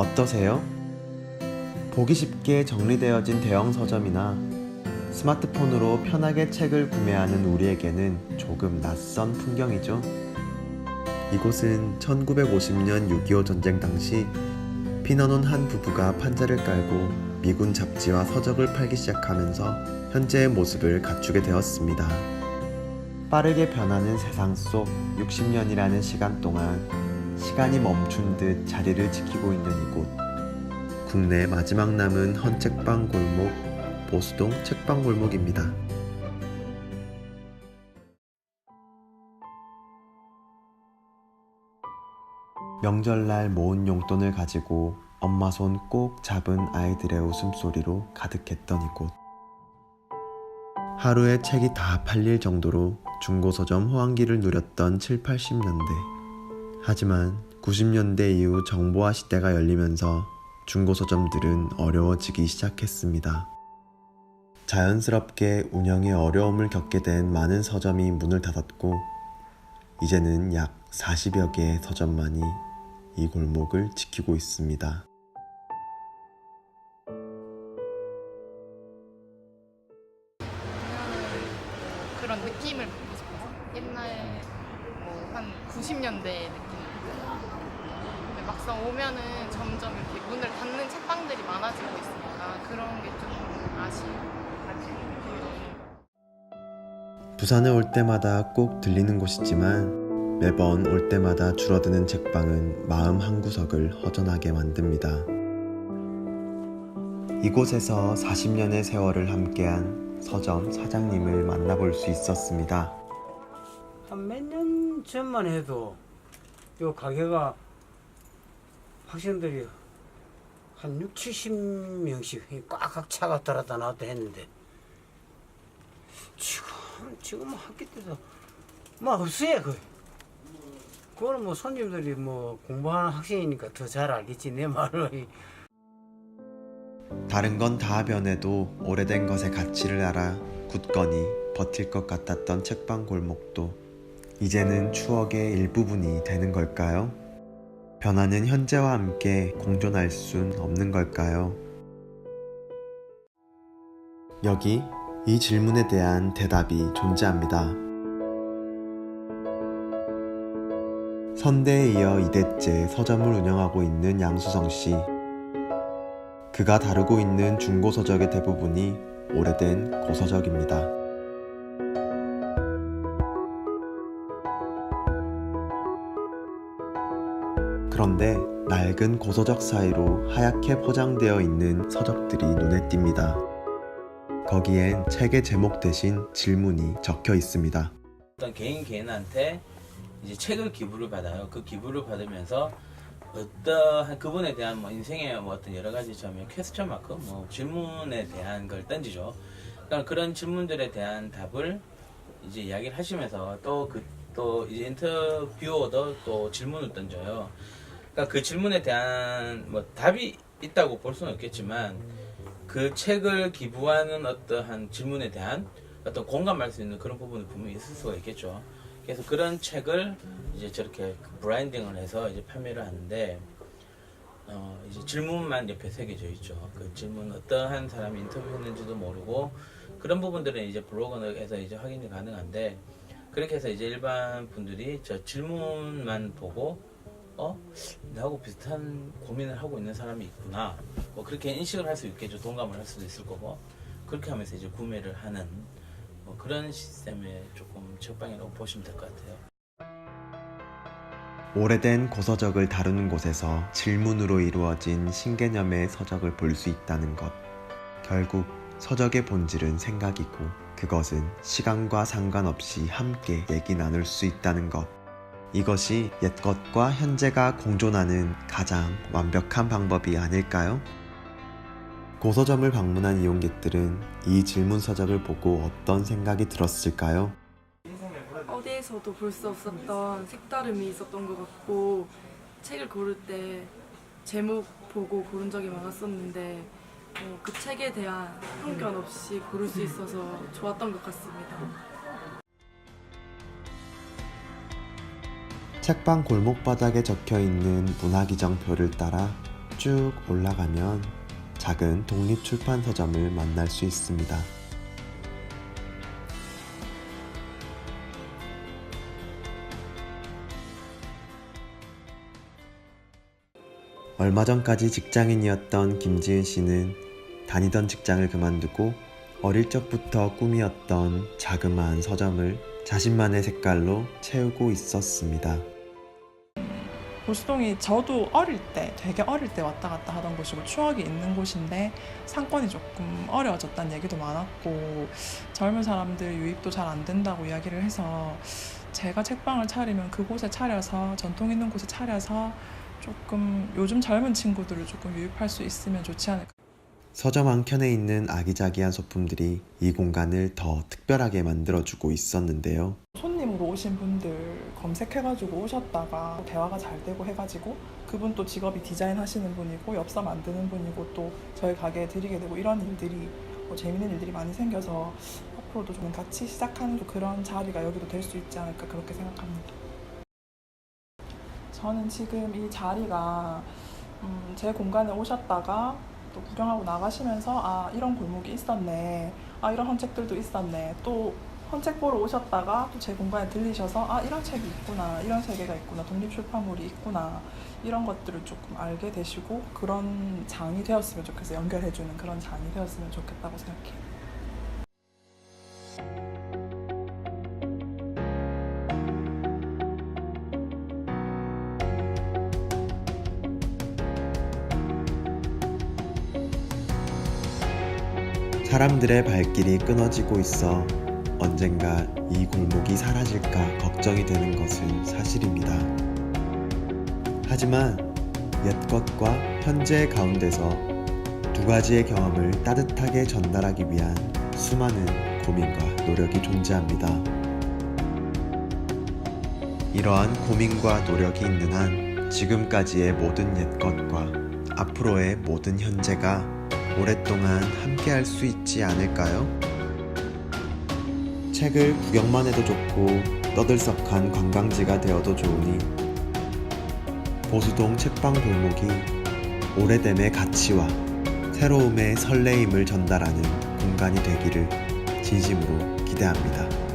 어떠세요? 보기 쉽게 정리되어진 대형 서점이나 스마트폰으로 편하게 책을 구매하는 우리에게는 조금 낯선 풍경이죠. 이곳은 1950년 6.25 전쟁 당시 피난온 한 부부가 판자를 깔고 미군 잡지와 서적을 팔기 시작하면서 현재의 모습을 갖추게 되었습니다. 빠르게 변하는 세상 속 60년이라는 시간 동안 시간이 멈춘 듯 자리를 지키고 있는 이곳. 국내 마지막 남은 헌책방 골목, 보수동 책방 골목입니다. 명절날 모은 용돈을 가지고 엄마 손 꼭 잡은 아이들의 웃음소리로 가득했던 이곳. 하루에 책이 다 팔릴 정도로 중고서점 호황기를 누렸던 7, 80년대. 하지만 90년대 이후 정보화 시대가 열리면서 중고서점들은 어려워지기 시작했습니다. 자연스럽게 운영에 어려움을 겪게 된 많은 서점이 문을 닫았고 이제는 약 40여 개의 서점만이 이 골목을 지키고 있습니다. 그런 느낌을 받고 싶어서 옛날 뭐 한 90년대 느낌. 근데 막상 오면은 점점 이렇게 문을 닫는 책방들이 많아지고 있으니까 그런 게 좀 아쉬워. 부산에 올 때마다 꼭 들리는 곳이지만 매번 올 때마다 줄어드는 책방은 마음 한구석을 허전하게 만듭니다. 이곳에서 40년의 세월을 함께한 서점 사장님을 만나볼 수 있었습니다. 한 몇 년 전만 해도 요 가게가 학생들이 한 6, 70명씩 꽉 차가 들었다 나왔다 했는데 지금은 학기 때도 뭐 없어요. 그거는 뭐 손님들이 뭐 공부하는 학생이니까 더 잘 알겠지 내 말을. 다른 건 다 변해도 오래된 것의 가치를 알아 굳건히 버틸 것 같았던 책방 골목도 이제는 추억의 일부분이 되는 걸까요? 변화는 현재와 함께 공존할 순 없는 걸까요? 여기 이 질문에 대한 대답이 존재합니다. 선대에 이어 2대째 서점을 운영하고 있는 양수성 씨. 그가 다루고 있는 중고서적의 대부분이 오래된 고서적입니다. 그런데 낡은 고서적 사이로 하얗게 포장되어 있는 서적들이 눈에 띕니다. 거기엔 책의 제목 대신 질문이 적혀 있습니다. 어떤 개인한테 이제 책을 기부를 받아요. 그 기부를 받으면서 어떠한 그분에 대한 뭐 인생의 뭐 어떤 여러 가지 점의 퀘스천 마크, 뭐 질문에 대한 걸 던지죠. 그러니까 그런 질문들에 대한 답을 이제 이야기를 하시면서 또 이제 인터뷰어도 또 질문을 던져요. 그러니까 그 질문에 대한 뭐 답이 있다고 볼 수는 없겠지만 그 책을 기부하는 어떠한 질문에 대한 어떤 공감할 수 있는 그런 부분이 분명히 있을 수가 있겠죠. 그래서 그런 책을 이제 저렇게 브랜딩을 해서 이제 판매를 하는데 이제 질문만 옆에 새겨져 있죠. 그 질문 어떠한 사람이 인터뷰했는지도 모르고 그런 부분들은 이제 블로그에서 이제 확인이 가능한데 그렇게 해서 이제 일반 분들이 저 질문만 보고 나하고 비슷한 고민을 하고 있는 사람이 있구나. 뭐 그렇게 인식을 할 수 있겠죠. 동감을 할 수도 있을 거고 그렇게 하면서 이제 구매를 하는 뭐 그런 시스템의 조금 책방이라고 보시면 될 것 같아요. 오래된 고서적을 다루는 곳에서 질문으로 이루어진 신개념의 서적을 볼 수 있다는 것. 결국 서적의 본질은 생각이고 그것은 시간과 상관없이 함께 얘기 나눌 수 있다는 것. 이것이 옛것과 현재가 공존하는 가장 완벽한 방법이 아닐까요? 고서점을 방문한 이용객들은 이 질문 서적을 보고 어떤 생각이 들었을까요? 어디에서도 볼 수 없었던 색다름이 있었던 것 같고 책을 고를 때 제목 보고 고른 적이 많았었는데 그 책에 대한 편견 없이 고를 수 있어서 좋았던 것 같습니다. 책방 골목바닥에 적혀있는 문화기정표를 따라 쭉 올라가면 작은 독립출판서점을 만날 수 있습니다. 얼마 전까지 직장인이었던 김지은 씨는 다니던 직장을 그만두고 어릴 적부터 꿈이었던 자그마한 서점을 자신만의 색깔로 채우고 있었습니다. 보수동이 저도 되게 어릴 때 왔다 갔다 하던 곳이고 추억이 있는 곳인데 상권이 조금 어려워졌다는 얘기도 많았고 젊은 사람들 유입도 잘 안 된다고 이야기를 해서 제가 책방을 차리면 그곳에 차려서 전통 있는 곳에 차려서 조금 요즘 젊은 친구들을 조금 유입할 수 있으면 좋지 않을까. 서점 한켠에 있는 아기자기한 소품들이 이 공간을 더 특별하게 만들어주고 있었는데요. 손님으로 오신 분들 검색해가지고 오셨다가 대화가 잘 되고 해가지고 그분 또 직업이 디자인 하시는 분이고 엽서 만드는 분이고 또 저희 가게에 드리게 되고 이런 일들이 재밌는 일들이 많이 생겨서 앞으로도 좀 같이 시작하는 그런 자리가 여기도 될 수 있지 않을까 그렇게 생각합니다. 저는 지금 이 자리가 제 공간에 오셨다가 또 구경하고 나가시면서 아 이런 골목이 있었네, 아 이런 헌책들도 있었네, 또 헌책 보러 오셨다가 또 제 공간에 들리셔서 아 이런 책이 있구나, 이런 세계가 있구나, 독립출판물이 있구나 이런 것들을 조금 알게 되시고 그런 장이 되었으면 좋겠어요. 연결해주는 그런 장이 되었으면 좋겠다고 생각해요. 사람들의 발길이 끊어지고 있어 언젠가 이 골목이 사라질까 걱정이 되는 것은 사실입니다. 하지만 옛것과 현재의 가운데서 두 가지의 경험을 따뜻하게 전달하기 위한 수많은 고민과 노력이 존재합니다. 이러한 고민과 노력이 있는 한 지금까지의 모든 옛것과 앞으로의 모든 현재가 오랫동안 함께할 수 있지 않을까요? 책을 구경만 해도 좋고 떠들썩한 관광지가 되어도 좋으니 보수동 책방 골목이 오래됨의 가치와 새로움의 설레임을 전달하는 공간이 되기를 진심으로 기대합니다.